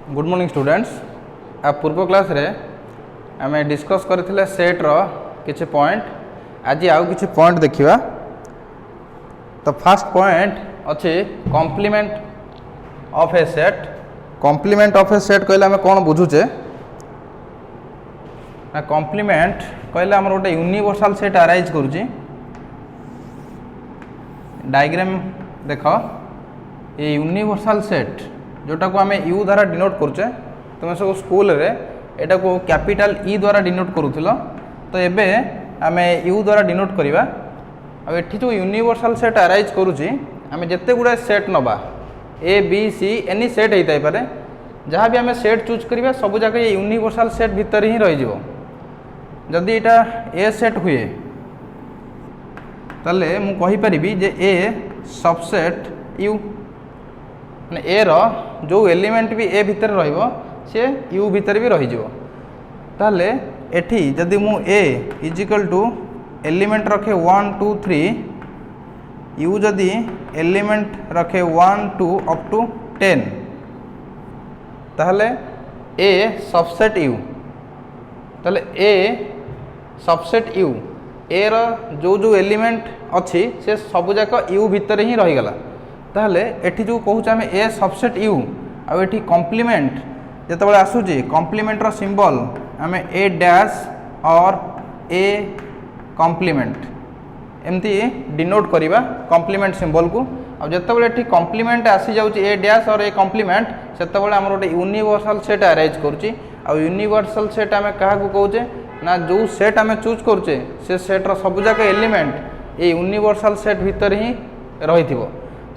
Good morning students. आ पूर्व class रे आम डिस्कस करथिले सेट रो किछि पॉइंट। आज आउ किछि पॉइंट देखिबा। तो फर्स्ट पॉइंट अछि complement of a set. Complement of a set कहले आम कोन बुझुचे ना, कॉम्प्लीमेंट कहले हमर गोटे यूनिवर्सल सेट अराइज करूची। डायग्राम देख, ये यूनिवर्सल सेट जोटा को आम यू द्वारा डिनोट करुचे। तुम सब स्कूल रे एटा को कैपिटल ई द्वारा डिनोट करूथिलो, तो एबे आम यू द्वारा डिनोट करिबा। आ एठी जो यूनिवर्सल सेट अराइज करूची, आम जत्ते गुडा सेट नबा A B C any set होता पारे, जहाँ भी आम सेट चूज करिबा सब जगह ये यूनिवर्सल सेट भितर ही रही जिवो। जदि एटा ए सेट हुए ताले मु कहि परिबी जे ए सबसेट यू, माने ए रो जो एलिमेंट भी ए भितर रहिबो से यू भितर भी रही जिवो। ताले एठी जदि मु ए इज इक्वल टू एलिमेंट रखे 1 2 3, यू जदि एलिमेंट रखे 1 2 अप टू 10, ताहले ए सबसेट यू। ताहले ए सबसेट यू, ए रो जो जो एलिमेंट अच्छी से सब जाक यू भितर ही रही गला। ताहले एठी जो कहूँ आम ए सबसेट यू, आ एठी कॉम्प्लीमेंट जिते आसूची कॉम्प्लीमेंट रो सिंबल आम ए डैश और ए कॉम्प्लीमेंट एमती डिनोट करिबा कॉम्प्लीमेंट सिंबल को। आ जिते एठी कॉम्प्लीमेंट आसी जाउची ए डैश और ए कॉम्प्लीमेंट, सेतेबेले हमर गोटे यूनिवर्सल सेट अरेंज करूची। आ यूनिवर्सल सेट आम क्या कहूचे ना, जो सेट आम चूज करुचे से सेट रो सब जाक एलिमेंट ए यूनिवर्सल सेट भितर ही रही थिबो।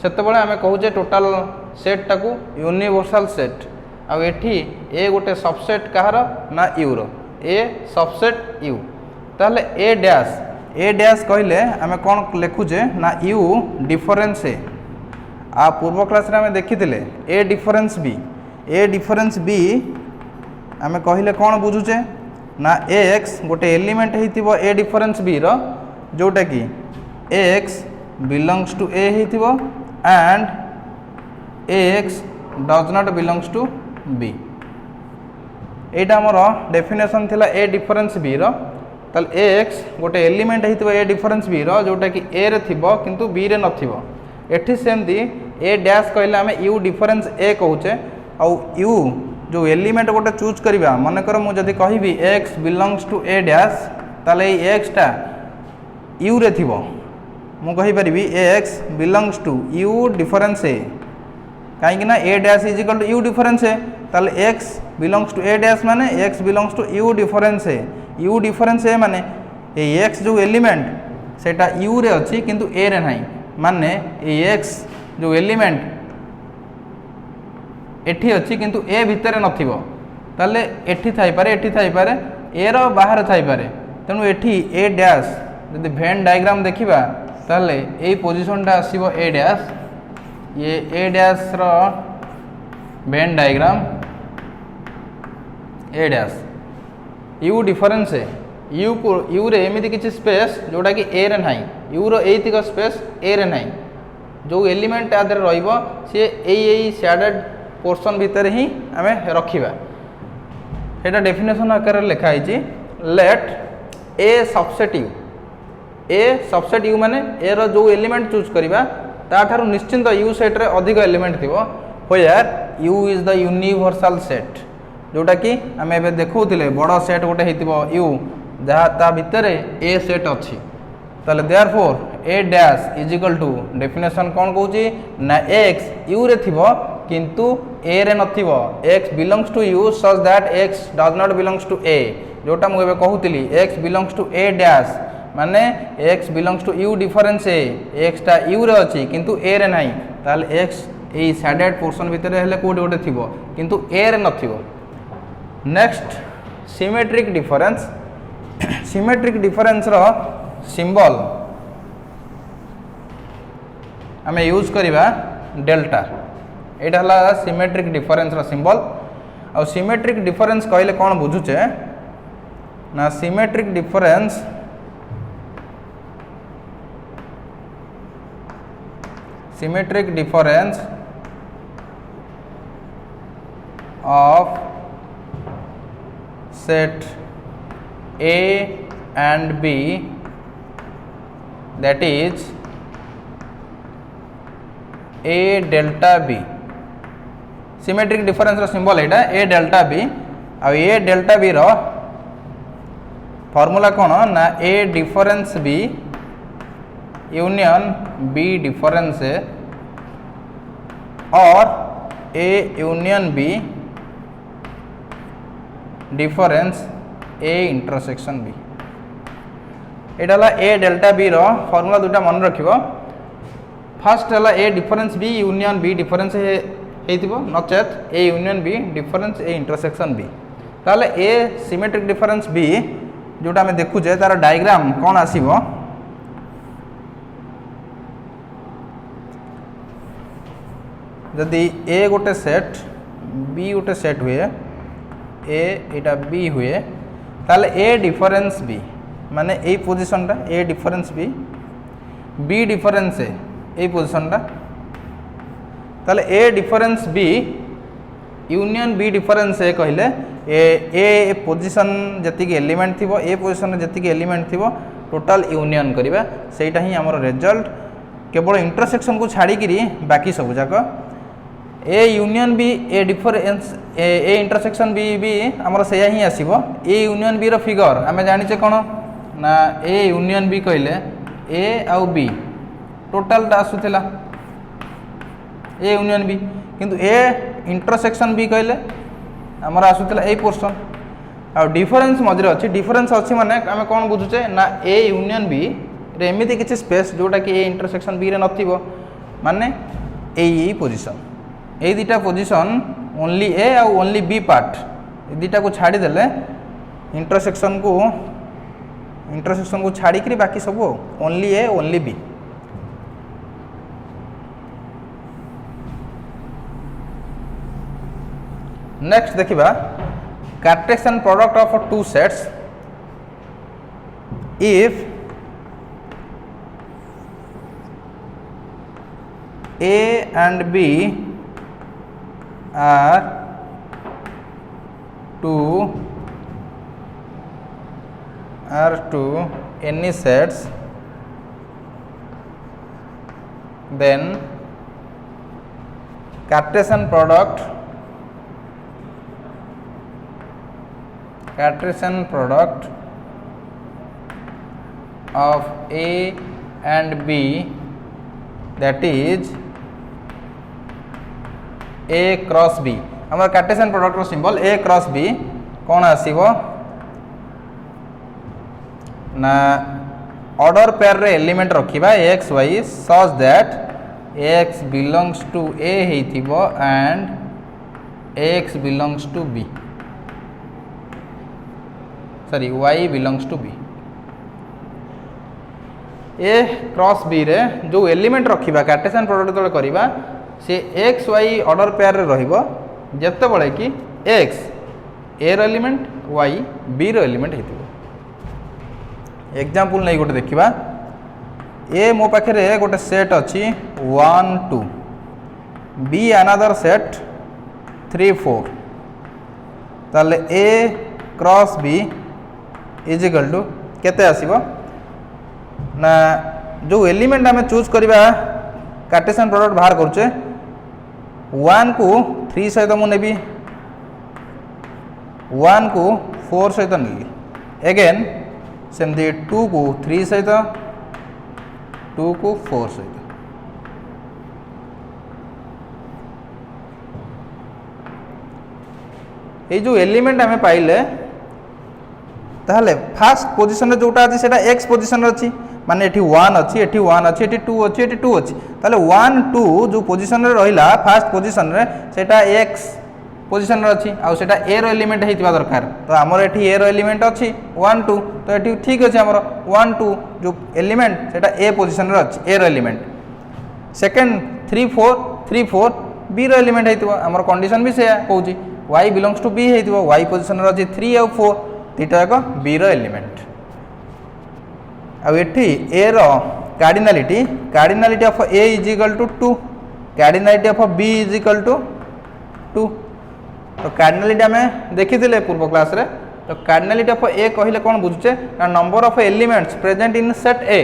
सेतेबेले आम कहूचे टोटाल सेट टाकू यूनिवर्सल सेट। आ एठी ए गोटे सबसेट कहार ना यू रो, ए सबसेट यू। ताहले ए डैश कहले आम कौन लिखुचे ना यू डिफरेंस ए। आ पूर्व क्लास रे आम देखिथिले A difference B. A difference B आम कहले कौन बुझुचे ना, एक्स गोटे एलिमेंट होइथिबो ए डिफरेंस बी रो, जोटा कि एक्स बिलोंग्स टू ए होइथिबो and X does not belongs to B. एटा मोर डेफिनेशन थिला ए डिफरेंस बी रो। ताले एक्स गोटे एलिमेंट होइथिबो ए डिफरेंस बी रो, जोटा कि ए रे थिबो किंतु बी रे नथिबो। एठी सेमती ए डैश कहले आमे यू डिफरेंस ए कहूचे। आ यू जो एलिमेंट गोटे चूज करिबा, मन कर मु जदि कहिबी X belongs to A dash, ताले एक्स टा यू रे थिबो। मु कहि परिबी X belongs to U difference A, कहीं ना A dash is equal to U difference A. ताले X belongs to A dash माने X belongs to U difference A. U difference A माने ए एक्स जो एलिमेंट सेटा यू रे अच्छी किंतु ए रे नहीं, माने ए एक्स जो एलिमेंट एठी अच्छी किंतु ए भितर नथिबो। ताले एठी थाई पारे, एठी थाई पारे, ए रो बाहर थाई पारे। तेणु एठी ए डैश जदि वेन डायग्राम देखिबा ताले ए पोजीशन टा आसीबो ए डैश। ये ए डैश रो Venn diagram A dash U difference है। यू को यू रे एमिति किछि स्पेस जोटा कि ए रे नाही, यू रो एतिक स्पेस ए रे नाही। जो एलिमेंट आदर रहिबो से एई शेडेड पोर्शन भितर ही आमे रखिबा। एटा डेफिनेशन आकार लिखा है जी, let A subset U. A subset U माने ए रो जो एलिमेंट चूज करिबा ता थारु निश्चिंत यू सेट रे अधिक एलिमेंट थिबो, where U is the universal set. जोटा कि आम एबे देखौथिले बड़ सेट गोटे हेतिबो यू, जहाँ ता भितर ए सेट अछि। ताले therefore A dash is equal to definition कौन कहूची ना, एक्स यू रे थिबो किंतु ए रे नथिबो। X belongs to U such that X does not belongs to A. जोटा मु एबे कहूतिली X belongs to A dash माने X belongs to U difference A. X टा यू रे अछि किंतु ए रे नाही, ताले एक्स ए शेडेड पोर्शन भितर हेले कोडी गोटे थिबो किंतु ए रे नथिबो। Next symmetric difference. Symmetric difference रो सिंबल आमे यूज करिबा डेल्टा। एटा हला सिमेट्रिक डिफरेंस रो सिंबल। आ सिमेट्रिक डिफरेंस कहले कौन बुझुचे ना, symmetric difference of set A and B, that is A delta B. Symmetric difference रो सिंबल एटा A delta B आ A delta B रो फॉर्मूला कौन ना A difference B union B difference और A union B difference A intersection B. एटा ला A delta B रो फॉर्मूला दुटा मन रखिबो. फर्स्ट हला A difference B union B difference हेतिबो नचेत A union B difference A intersection B. ताले A सिमेट्रिक डिफरेंस B जोटा हमें देखु जे तार डायग्राम कोन आसीबो जदि A गोटे सेट B गोटे सेट हुए A एटा B हुए ताले A डिफरेंस B माने ए पोजीशन टा A डिफरेंस B डिफरेंस ए पोजीशन टा ताले A difference B union B difference A कहले ए पोजीशन जति एलिमेंट थिबो ए पोजीशन जति एलिमेंट थिबो टोटल यूनियन करिबा सेटा ही हमर रिजल्ट केवल इंटरसेक्शन को छाड़ी करी बाकी सब जाक A union B A difference A intersection B हमर सेया ही आसीबो. ए यूनियन बी रो फिगर आमे जानिचे कोन ना ए यूनियन बी कहले ए आउ बी टोटल टा आसुथिला ए यूनियन बी किंतु ए इंटरसेक्शन बी कहले हमर आसुथिला ए पोर्शन आ डिफरेंस मजरे अछि. डिफरेंस अछि माने आमे कोन बुझुचे ना ए यूनियन बी रे एमिति किछि स्पेस जोटा कि ए इंटरसेक्शन बी रे नथिबो माने ए पोजीशन ए दुटा पोजीशन ओनली ए आ ओनली बी पार्ट ए दुटा को छाड़ी देले इंटरसेक्शन को छाड़ी करी बाकी सब only A only B. Next देखिबा Cartesian product of two sets if A and B are to any sets, then Cartesian product of A and B, that is A cross B. हमर Cartesian product रो symbol A cross B कोन आसीबो ना order pair रे element रखिबा x y such that x belongs to A हेतिबो and x belongs to B, sorry y belongs to B. A cross B रे जो एलिमेंट रखिबा कार्टेशियन प्रोडक्ट तळे करिबा से एक्स वाई ऑर्डर पेयर रे रहिबो जत्ते बळे कि एक्स ए रो एलिमेंट वाई बी रो एलिमेंट हेतिबो. एग्जांपल नै गोटे देखिबा ए मो पाखे रे गोटे सेट अछि 1 2 बी अनदर सेट 3 4 ताले A cross B is equal to केते आसीबो ना जो एलिमेंट हमें चूज करिबा कार्टेशियन प्रोडक्ट बाहर करछे 1 को 3 सहित मु नेबी 1 को 4 सहित नेली अगेन सेमती 2 को 3 सहित 2 को 4 सहित. ये जो एलिमेंट हमें पाइले ताहले फर्स्ट पोजीशन रे जोटा अछि सेटा x पोजीशन रे अछि माने एठी 1 अछि एठी 1 अछि एठी 2 अछि एठी 2 अछि ताले 1 2 जो पोजीशन रे रहिला फर्स्ट पोजीशन रे सेटा x पोजीशन रे अछि आ सेटा a रो एलिमेंट हेतिबा दरकार. तो हमर एठी a रो एलिमेंट अछि 1 2 तो एठी ठीक अछि हमर 1 2 जो एलिमेंट सेटा a पोजीशन रे अछि a रो एलिमेंट. सेकंड 3 4 b रो एलिमेंट हेतिबा हमर कंडीशन भी से कहउची y बिलोंग्स टू b हेतिबा y पोजीशन रे अछि 3 और 4 तीटा को b रो एलिमेंट. अब एठी a रो cardinality of a is equal to 2 cardinality of b is equal to 2 तो कार्डिनालिटी आम देखी पूर्व क्लास रे। तो कार्डिनालिटी ऑफ ए कहले कौन बुझुचे ना number of elements present in set ए।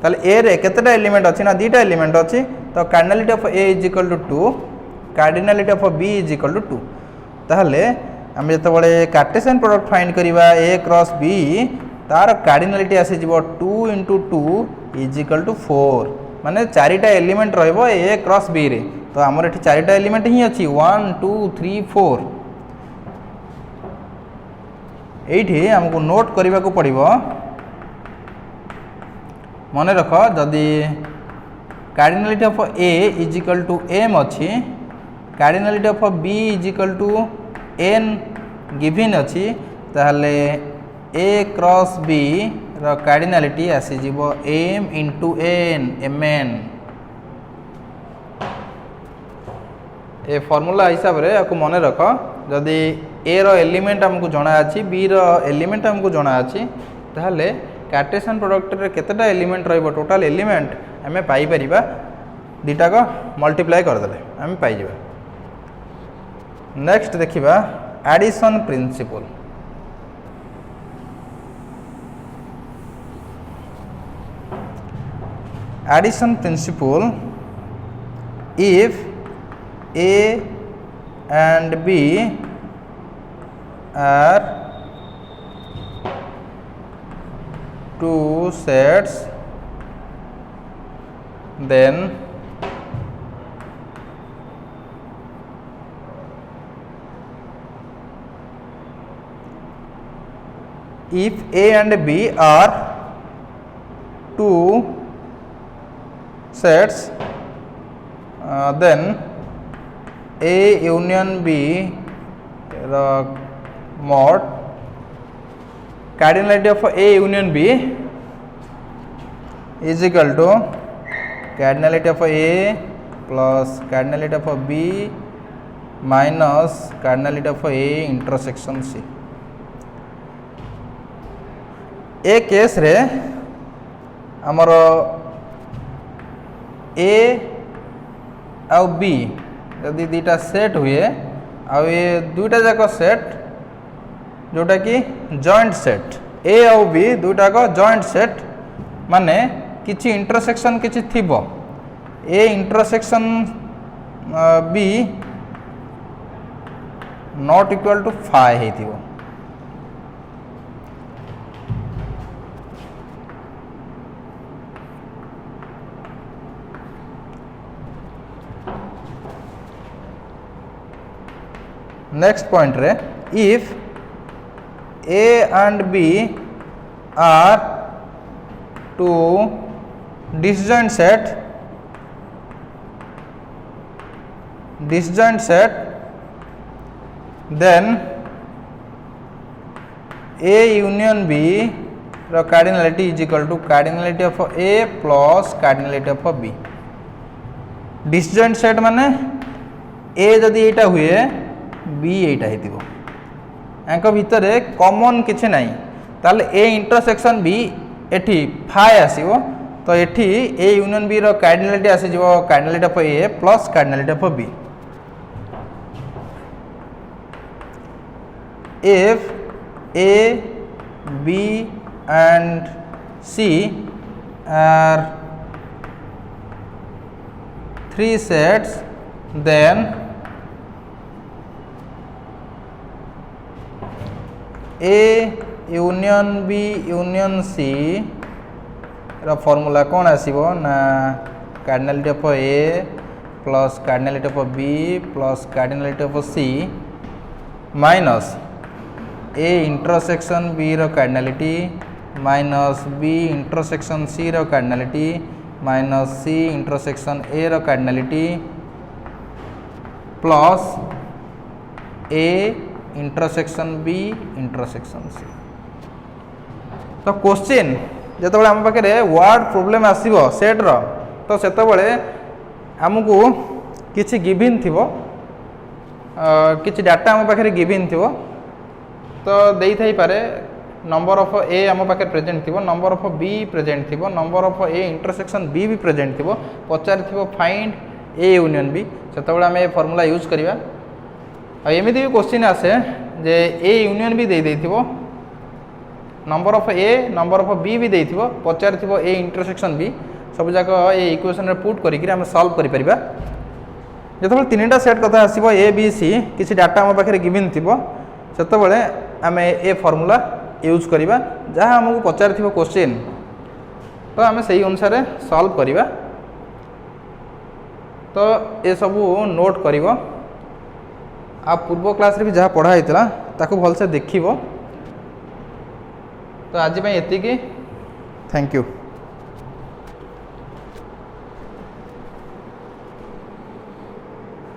ताले ए रे केतेटा एलिमेंट अछि ना दुटा एलिमेंट अछि। तो cardinality of A is equal to 2, cardinality of B is equal to 2। ताहले आम जतबे कार्टेशियन प्रोडक्ट फाइंड करिवा ए क्रॉस बी तार कार्डिनालिटी आसी जिवो 2 × 2 इज इक्वल टू 4 माने चारिटा एलिमेंट रहइबो ए क्रॉस बी रे। तो हमर एठी चारिटा एलिमेंट ही अछि 1 2 3 4। एठी हमको नोट करबा को पड़िबो मन रख जदि cardinality of A is equal to m अछि, cardinality of B is equal to n given अछि, ताहले a क्रॉस b रो कार्डिनालिटी आसी जिवो m × n mn। ए फॉर्मूला हिसाब रे आपको मन रख जदि ए रो एलिमेंट हमको जणा अछि बी रो एलिमेंट हमको जणा अछि ताहले कार्टेशियन प्रोडक्ट रे केतेटा एलिमेंट रहइबो टोटल एलिमेंट हमें पाई परिबा दुटा को मल्टीप्लाई कर देले हमें पाई जिबा। नेक्स्ट देखिबा addition principle. Addition principle if A and B are two sets, then if A and B are two sets, then A union B mod cardinality of A union B is equal to cardinality of A plus cardinality of B minus cardinality of A intersection C। A case रे हमर A आउ B यदि दुटा set हुए आ ये दुटा जाक set जोटा कि जॉइंट सेट ए आउ बी दुटा को जॉइंट सेट माने किछि इंटरसेक्शन किछि थिबो A intersection B not equal to 5 हेतिबो। नेक्स्ट पॉइंट रे if A and B are two disjoint set then A union B रो cardinality is equal to cardinality of A plus cardinality of B। disjoint set माने A जदि एटा हुए B एटा हेतिबो एंक भितर common किछि नाही ताले ए इंटरसेक्शन बी एठी phi आसीबो। तो एठी ए यूनियन बी रो कार्डिनलिटी आसी जिवो cardinality of A plus cardinality of B. If A B and C are three sets then A union B union C रा फॉर्मूला कौन आसीबो ना cardinality of A plus cardinality of B plus cardinality of C minus A intersection B रो cardinality minus B intersection C रो cardinality minus C intersection A रो cardinality plus A intersection B intersection C। तो question जब आम पाखे word problem आसो set रो तो सेतबले आमको किसी गिवन थी किसी डाटा आम पाखे गिवन थी तो दे थाई पारे नंबर ऑफ ए आम पाखे प्रेजेंट थी नंबर ऑफ बी प्रेजेंट थी number of A intersection B भी प्रेजेंट थी पचारि फाइंड ए यूनियन बी से आम फॉर्मूला यूज करवा एमती भी क्वेश्चन आसे जे ए यूनियन भी दे देथिबो number of A number of B भी देथिबो पचार थिबो ए इंटरसेक्शन बी सब जाक ए इक्वेशन रे पुट करी हम सॉल्व करि परिबा जतबे तीनटा सेट कथा आसीबो ए बी सी किसी डाटा हम पाखे गिवन थिबो सेतबेले आम ए फॉर्मूला यूज करिबा जहाँ हमको पचार थिबो क्वेश्चन तो आम से अनुसार सॉल्व करिबा तो ये सब नोट करिवो आ पूर्व क्लास रे भी जहाँ पढ़ा होता ताको भल से देखिवो तो आज एतिकी थैंक यू।